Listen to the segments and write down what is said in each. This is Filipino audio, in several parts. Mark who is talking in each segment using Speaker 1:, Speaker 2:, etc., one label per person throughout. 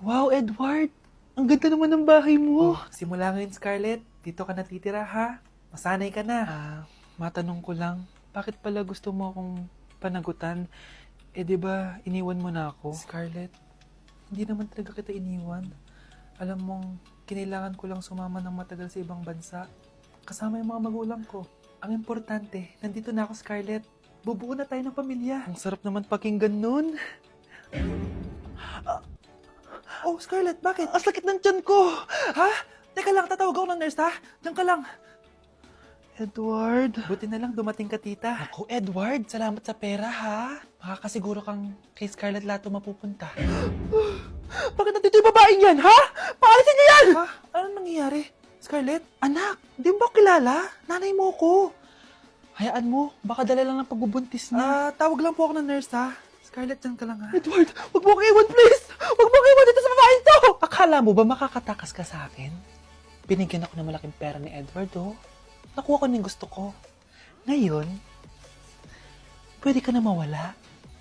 Speaker 1: Wow, Edward! Ang ganda naman ng bahay mo.
Speaker 2: Simula ngayon, Scarlett. Dito ka natitira, ha? Masanay ka na.
Speaker 1: Matanong ko lang, bakit pala gusto mo akong panagutan? Di ba iniwan mo na ako?
Speaker 2: Scarlett, hindi naman talaga kita iniwan. Alam mong, kinailangan ko lang sumama ng matagal sa ibang bansa. Kasama yung mga magulang ko. Ang importante, nandito na ako, Scarlett. Bubuo na tayo ng pamilya.
Speaker 1: Ang sarap naman pakinggan nun.
Speaker 2: Oh, Scarlett, bakit?
Speaker 1: Ang sakit ng tiyan ko!
Speaker 2: Ha? Teka lang, tatawag ako ng nurse, ha? Diyan ka lang.
Speaker 1: Edward.
Speaker 2: Buti na lang dumating ka, tita.
Speaker 1: Ako, Edward, salamat sa pera, ha? Makakasiguro kang kay Scarlett Lato mapupunta. Bakit nandito yung babaeng yan, ha? Paalisin niyo yan!
Speaker 2: Ha? Anong nangyayari? Scarlett?
Speaker 1: Anak, di mo ba kilala? Nanay mo ko. Hayaan mo, baka dala lang ng pagbubuntis niya.
Speaker 2: Tawag lang po ako ng nurse, ha? Scarlett, diyan ka lang, ha?
Speaker 1: Edward, wag mo kang iwan, please! Wag mo kang iwan dito sa babaeng to! Akala mo ba makakatakas ka sa akin? Binigyan ako ng malaking pera ni Edward, oh. Nakuha ko ng gusto ko. Ngayon, pwede ka na mawala.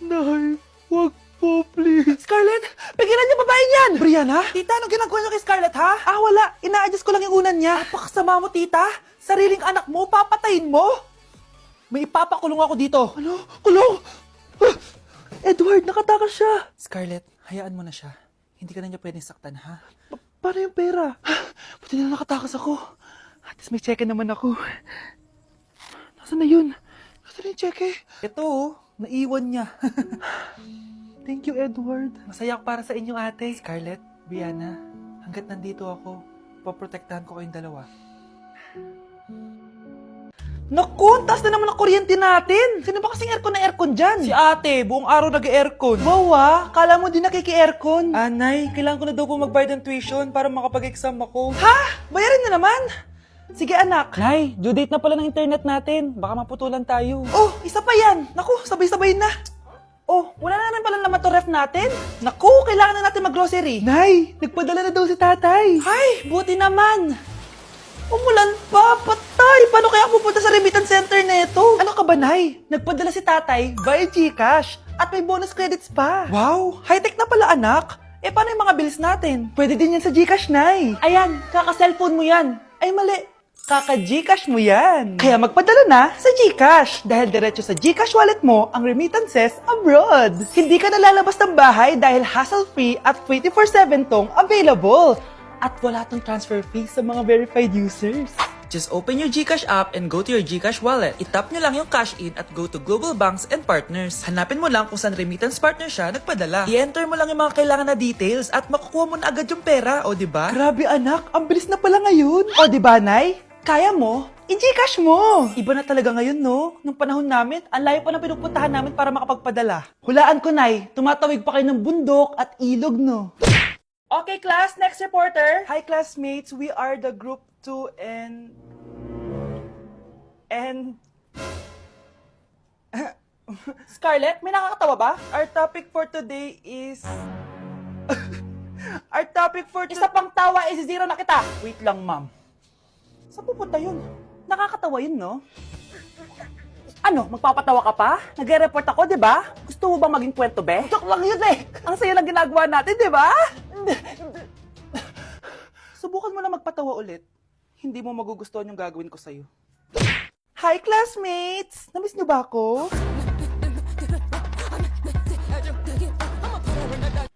Speaker 1: Nay, wag po, please.
Speaker 2: Scarlett, pigilan niyo babaeng yan!
Speaker 1: Brianna?
Speaker 2: Tita, anong ginagawa niyo kay Scarlett, ha?
Speaker 1: Wala. Ina-adjust ko lang yung unan niya.
Speaker 2: Napakasama mo, tita. Sariling anak mo, papatayin mo. May ipapakulong ako dito.
Speaker 1: Ano? Kulong! Edward, nakatakas siya.
Speaker 2: Scarlett, hayaan mo na siya. Hindi ka na niya pwedeng saktan, ha?
Speaker 1: Paano yung pera? Buti na nakatakas ako. At least may cheque naman ako. Nasaan na yun? Nasaan na yung cheque?
Speaker 2: Ito, naiwan niya.
Speaker 1: Thank you, Edward.
Speaker 2: Masaya ako para sa inyo, ate. Scarlett, Brianna, hanggat nandito ako, poprotektahan ko kayong dalawa.
Speaker 1: Naku, taas na naman ang kuryente natin. Sino ba kasing aircon na aircon dyan?
Speaker 2: Si ate, buong araw nag-aircon.
Speaker 1: Wow, kala mo din nakiki-aircon.
Speaker 2: Anay, kailangan ko na daw po magbayad ng tuition para makapag-exam ako.
Speaker 1: Ha? Bayarin na naman. Sige anak.
Speaker 2: Nay, due date na pala ng internet natin. Baka maputulan tayo.
Speaker 1: Oh, isa pa yan. Naku, sabay-sabay na. Oh, wala na naman pala naman to ref natin. Naku, kailangan na natin mag-grocery.
Speaker 2: Nay, nagpadala na daw si tatay.
Speaker 1: Ay, buti naman. Umulan pa, patay. Paano kaya pupunta sa remittance center nito? Ano ka ba, Nay? Nagpadala si tatay via GCash at may bonus credits pa.
Speaker 2: Wow,
Speaker 1: High-tech na pala, anak. Paano yung mga bills natin? Pwede din yan sa GCash, Nay. Ayan, kaka-cellphone mo yan. Ay, mali. Kaka-GCash mo yan. Kaya magpadala na sa GCash dahil diretso sa GCash wallet mo ang remittances abroad. Hindi ka nalalabas ng bahay dahil hassle-free at 24/7 tong available. At wala tong transfer fee sa mga verified users.
Speaker 2: just open your GCash app and go to your GCash wallet. Itap nyo lang yung cash in at go to global banks and partners. Hanapin mo lang kung saan remittance partner siya nagpadala. I-enter mo lang yung mga kailangan na details at makukuha mo na agad yung pera, o diba?
Speaker 1: Grabe anak, ang bilis na pala ngayon. O di ba, Nay? Kaya mo? I-GCash mo! Iba na talaga ngayon, no? Nung panahon namin, ang layo pa ng pinupuntahan namin para makapagpadala. Hulaan ko, Nay, tumatawid pa kayo ng bundok at ilog, no? Okay, class, next reporter. Hi, classmates. We are the group 2 and... Scarlett, may nakakatawa ba? Our topic for today is... Our topic for Isa pang tawa is zero na kita. Wait lang, ma'am. Saan pupunta yun? Nakakatawa yun, no? Ano, magpapatawa ka pa? Nagre-report ako, di ba? Gusto mo bang maging kwento, be? Joke lang yun, eh. Ang saya ng ginagawa natin, di ba? Subukan mo na magpatawa ulit. Hindi mo magugustuhan yung gagawin ko sa'yo. Hi, classmates! Namiss niyo ba ako?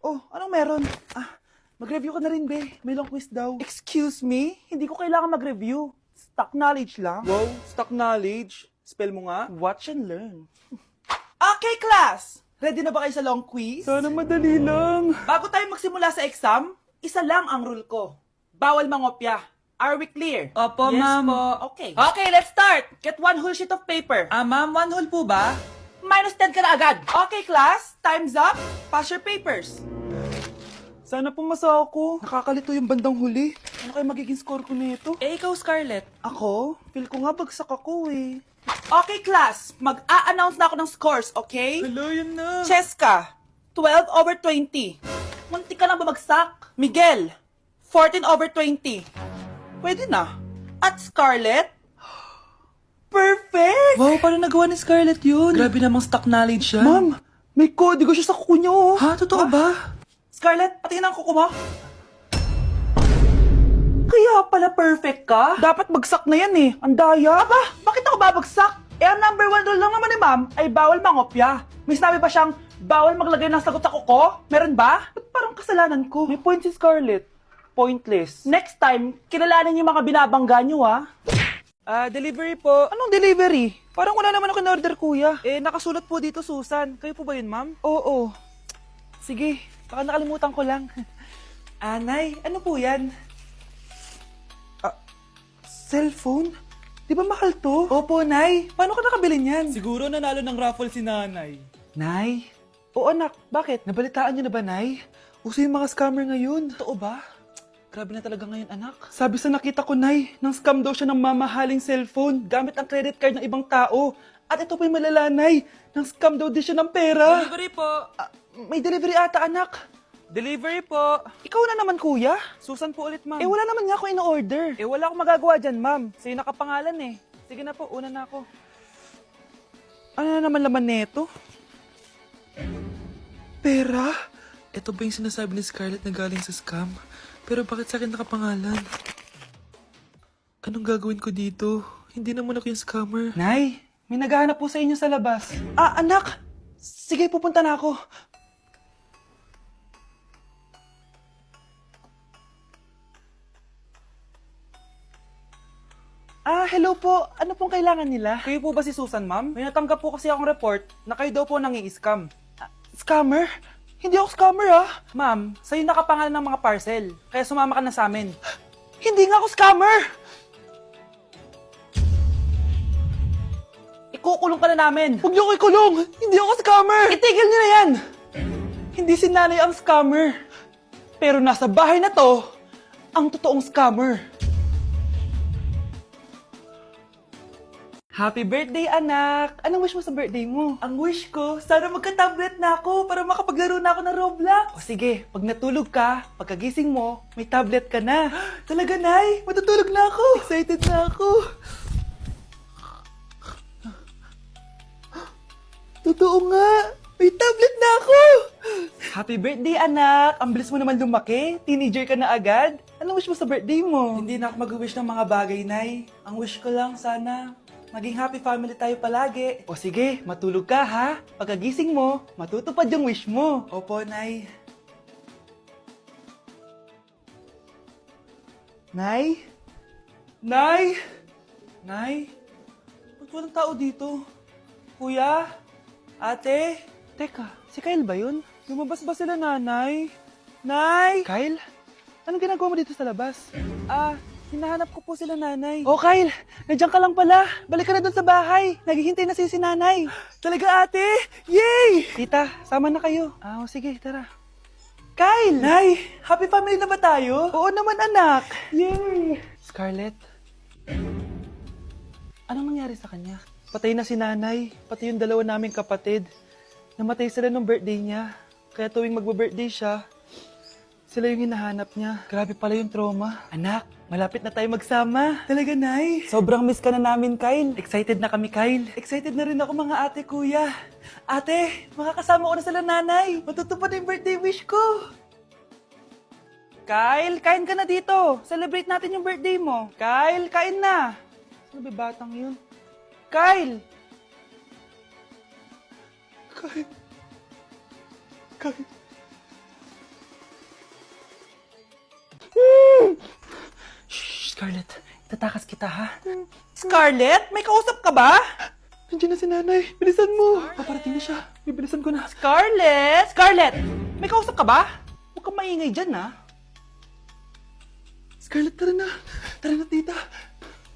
Speaker 1: Oh, anong meron? Mag-review ka na rin, be. May long quiz daw. Excuse me? Hindi ko kailangan mag-review. Stock knowledge lang.
Speaker 2: Wow, stock knowledge. Spell mo nga.
Speaker 1: Watch and learn. Okay, class! Ready na ba kayo sa long quiz?
Speaker 2: Sana madali lang.
Speaker 1: Bago tayo magsimula sa exam, isa lang ang rule ko. Bawal mangopya. Are we clear?
Speaker 2: Opo,
Speaker 1: Yes
Speaker 2: ma'am.
Speaker 1: po. Okay. Okay, let's start. Get one whole sheet of paper.
Speaker 2: Ma'am, one whole po ba?
Speaker 1: Minus 10 ka na agad. Okay, class. Time's up. Pass your papers.
Speaker 2: Sana pumasa ako. Nakakalito yung bandang huli.
Speaker 1: Ano kayo magiging score ko nito?
Speaker 2: Ikaw, Scarlett.
Speaker 1: Ako? Feel ko nga bagsak ako eh. Okay, class. Mag-a-announce na ako ng scores, okay?
Speaker 2: Hello, yun na.
Speaker 1: Cheska, 12/20. Munti ka lang bumagsak. Miguel, 14/20. Pwede na. At Scarlett, perfect!
Speaker 2: Wow, paano nagawa ni Scarlett yun? Grabe namang stock knowledge siya.
Speaker 1: Ma'am, may kodigo siya sa kuko niyo.
Speaker 2: Ha? Totoo ba?
Speaker 1: Scarlett, patingin ang kuko mo. Kaya pala perfect ka? Dapat bagsak na yan eh. Ang daya. Aba, bakit ako babagsak? Eh, ang number 1 rule lang naman ni ma'am ay bawal mangopya. May sinabi ba siyang bawal maglagay ng sagot sa kuko? Meron ba? Ba't parang kasalanan ko? May point si Scarlett. Pointless. Next time, kilalanin yung mga binabangga nyo, ha? Delivery po. Anong delivery? Parang wala naman ako in-order, kuya. Eh, nakasulat po dito, Susan. Kayo po ba yun, ma'am? Oo. Sige, baka nakalimutan ko lang. Nay, ano po yan? Cellphone? Di ba mahal to? Opo, Nay. Paano ka nakabili niyan?
Speaker 2: Siguro nanalo ng raffle si nanay.
Speaker 1: Nay? Oo, anak. Bakit? Nabalitaan niyo na ba, Nay? Uso yung mga scammer ngayon. Totoo ba? Grabe na talaga ngayon, anak. Sabi sa nakita ko, Nay, nang scam daw siya ng mamahaling cellphone gamit ang credit card ng ibang tao. At ito pa yung malala, Nay. Nang scam daw din siya ng pera.
Speaker 2: Delivery po.
Speaker 1: May delivery ata, anak.
Speaker 2: Delivery po.
Speaker 1: Ikaw na naman, kuya.
Speaker 2: Susan po ulit, ma'am.
Speaker 1: Eh, wala naman nga ako in-order.
Speaker 2: Eh, wala akong magagawa dyan, ma'am. Sa'yo nakapangalan eh. Sige na po, una na ako.
Speaker 1: Ano na naman laman neto? Pera?
Speaker 2: Ito ba yung sinasabi ni Scarlett na galing sa scam? Pero bakit sa akin nakapangalan? Anong gagawin ko dito? Hindi naman ako yung scammer.
Speaker 1: Nay, may naghahanap po sa inyo sa labas. Anak! Sige, pupunta na ako. Hello po. Ano pong kailangan nila?
Speaker 2: Kayo po ba si Susan, ma'am? May natanggap po kasi akong report na kayo daw po nangi-scam.
Speaker 1: Scammer? Hindi ako scammer,
Speaker 2: Ma'am, sa'yo nakapangalan ng mga parcel. Kaya sumama ka na sa amin.
Speaker 1: Hindi nga ako scammer!
Speaker 2: Ikukulong ka na namin.
Speaker 1: Huwag niyo ko ikulong! Hindi ako scammer! Itigil niyo na yan! Hindi si nanay ang scammer. Pero nasa bahay na to, ang totoong scammer. Happy birthday, anak! Anong wish mo sa birthday mo? Ang wish ko, sana magka-tablet na ako para makapaglaro na ako ng Roblox. O sige, pag natulog ka, pagkagising mo, may tablet ka na. Talaga, Nay? Matutulog na ako. Excited na ako. Totoo nga. May tablet na ako. Happy birthday, anak. Ang bilis mo naman lumaki. Teenager ka na agad. Anong wish mo sa birthday mo?
Speaker 2: Hindi na ako mag-wish ng mga bagay, Nay. Ang wish ko lang, sana maging happy family tayo palagi.
Speaker 1: O sige, matulog ka ha. Pagkagising mo, matutupad yung wish mo.
Speaker 2: Opo, Nay.
Speaker 1: Nay? Nay?
Speaker 2: Nay? Ba't walang tao dito? Kuya? Ate?
Speaker 1: Teka, si Kyle ba yun?
Speaker 2: Lumabas ba sila, nanay? Nay!
Speaker 1: Kyle? Anong ginagawa mo dito sa labas?
Speaker 2: Hinahanap ko po sila, nanay.
Speaker 1: Oh, Kyle! Nandiyan ka lang pala. Balik ka na doon sa bahay. Naghihintay na si nanay.
Speaker 2: Talaga, ate? Yay!
Speaker 1: Tita, sama na kayo. Sige, tara. Kyle!
Speaker 2: Nay, happy family na ba tayo?
Speaker 1: Oo naman, anak.
Speaker 2: Yay!
Speaker 1: Scarlett? Anong nangyari sa kanya? Patay na si nanay, pati yung dalawa naming kapatid. Namatay sila nung birthday niya. Kaya tuwing magbe-birthday siya, sila yung hinahanap niya. Grabe pala yung trauma. Anak, malapit na tayo magsama.
Speaker 2: Talaga, Nay?
Speaker 1: Sobrang miss ka na namin, Kyle. Excited na kami, Kyle.
Speaker 2: Excited na rin ako, mga ate, kuya. Ate, makakasama ko na sila, nanay. Matutupad na yung birthday wish ko.
Speaker 1: Kyle, kain ka na dito. Celebrate natin yung birthday mo. Kyle, kain na. Ano ba batang yun? Kyle!
Speaker 2: Kyle.
Speaker 1: Shh, Scarlett. Itatakas kita, ha?
Speaker 2: Scarlett, may kausap ka ba?
Speaker 1: Nandiyan na si nanay. Bilisan mo. Paparating na siya. Bibilisan ko na.
Speaker 2: Scarlett!
Speaker 1: Scarlett! May kausap ka ba? Huwag kang maingay dyan, ha?
Speaker 2: Scarlett, tara na. Tara na, tita.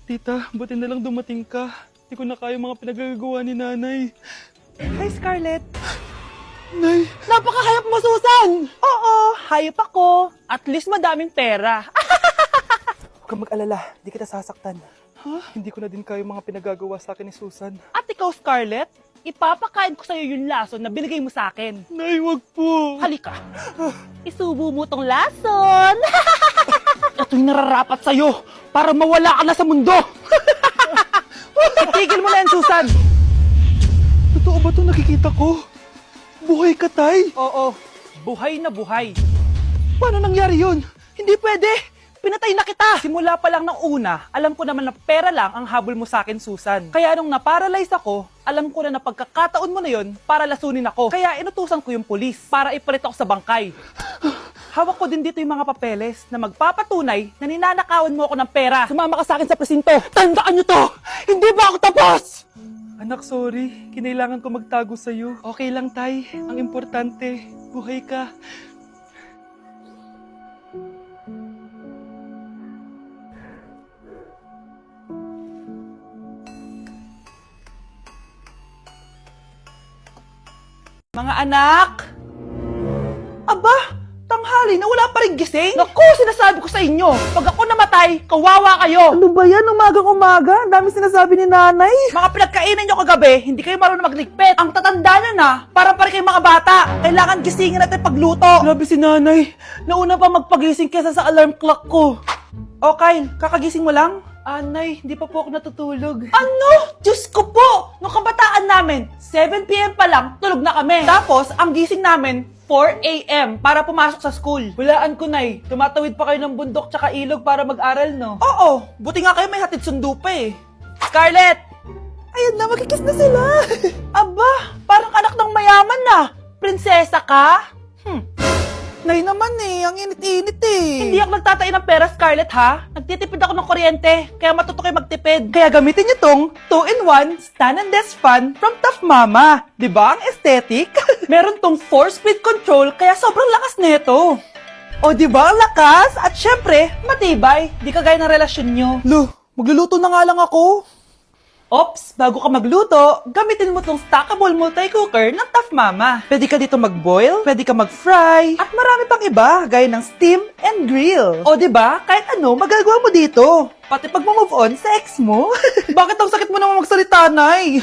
Speaker 1: Tita, buti na lang dumating ka. Hindi ko na kaya mga pinagagawa ni nanay. Hi, Scarlett.
Speaker 2: Nay,
Speaker 1: Napaka-hayop mo, Susan! Oo, hayop ako. At least madaming pera.
Speaker 2: huwag kang mag-alala. Di kita sasaktan. Hindi ko na din kaya mga pinagagawa sa akin ni Susan.
Speaker 1: At ikaw, Scarlett, ipapakain ko sa'yo yung lason na binigay mo sa akin.
Speaker 2: Nay, wag po.
Speaker 1: Halika. Isubo mo tong lason. Ito'y nararapat sa'yo para mawala ka na sa mundo. Itigil mo na yan, Susan.
Speaker 2: Totoo ba ito nakikita ko? Buhay ka, tay?
Speaker 1: Oo, buhay na buhay. Paano nangyari yun? Hindi pwede! Pinatay na kita! Simula pa lang ng una, alam ko naman na pera lang ang habol mo sa akin, Susan. Kaya nung naparalyze ako, alam ko na pagkakataon mo na yon para lasunin ako. Kaya inutusan ko yung pulis para ipalit ako sa bangkay. Hawak ko din dito yung mga papeles na magpapatunay na ninanakawan mo ako ng pera. Sumama ka sa akin sa presinto. Tandaan nyo to! Hindi ba ako tapos?
Speaker 2: Anak, sorry. Kinailangan ko magtago sa'yo.
Speaker 1: Okay lang, Tay. Ang importante, buhay ka. Mga anak! Aba! Tanghali na wala pa rin gising? Naku, sinasabi ko sa inyo, pag ako namatay, kawawa kayo! Ano ba yan? Umagang-umaga? Ang dami sinasabi ni nanay. Mga pinagkainan nyo kagabi, hindi kayo marunong magligpit. Ang tatanda nyo na, parang pare kayong mga bata. Kailangan gisingin natin pagluto. Grabe si nanay. Nauna pa magpagising kesa sa alarm clock ko. O Kyle, kakagising mo lang? Anay, hindi pa po ako natutulog. Ano? Diyos ko po! Nung kabataan namin, 7 p.m. pa lang, tulog na kami. Tapos, ang gising namin, 4 a.m. para pumasok sa school. Walaan ko, Nay. Tumatawid pa kayo ng bundok tsaka ilog para mag-aral, no? Oo. Buti nga kayo may hatid sundo pa eh. Scarlett! Ayan na, magkikiss na sila. Aba, parang anak ng mayaman na. Prinsesa ka? Nay naman eh, ang init-init eh. Hindi ako nagtatain ng pera, Scarlett, ha? Nagtitipid ako ng kuryente, kaya matuto kayo magtipid. Kaya gamitin niyo tong 2-in-1 Stand and Desk Fan from Tough Mama. Di ba ang aesthetic? Meron tong 4-speed control, kaya sobrang lakas nito. O di ba ang lakas? At syempre, matibay. Di kagaya ng relasyon nyo. Lo, magluluto na nga lang ako. Ops, bago ka magluto, gamitin mo tong stackable multi-cooker ng Tough Mama. Pwede ka dito mag-boil, pwede ka mag-fry, at marami pang iba, gaya ng steam and grill. O di ba? Kahit ano, magagawa mo dito. Pati pag move on sa ex mo. Bakit ang sakit mo naman magsalita, Nay?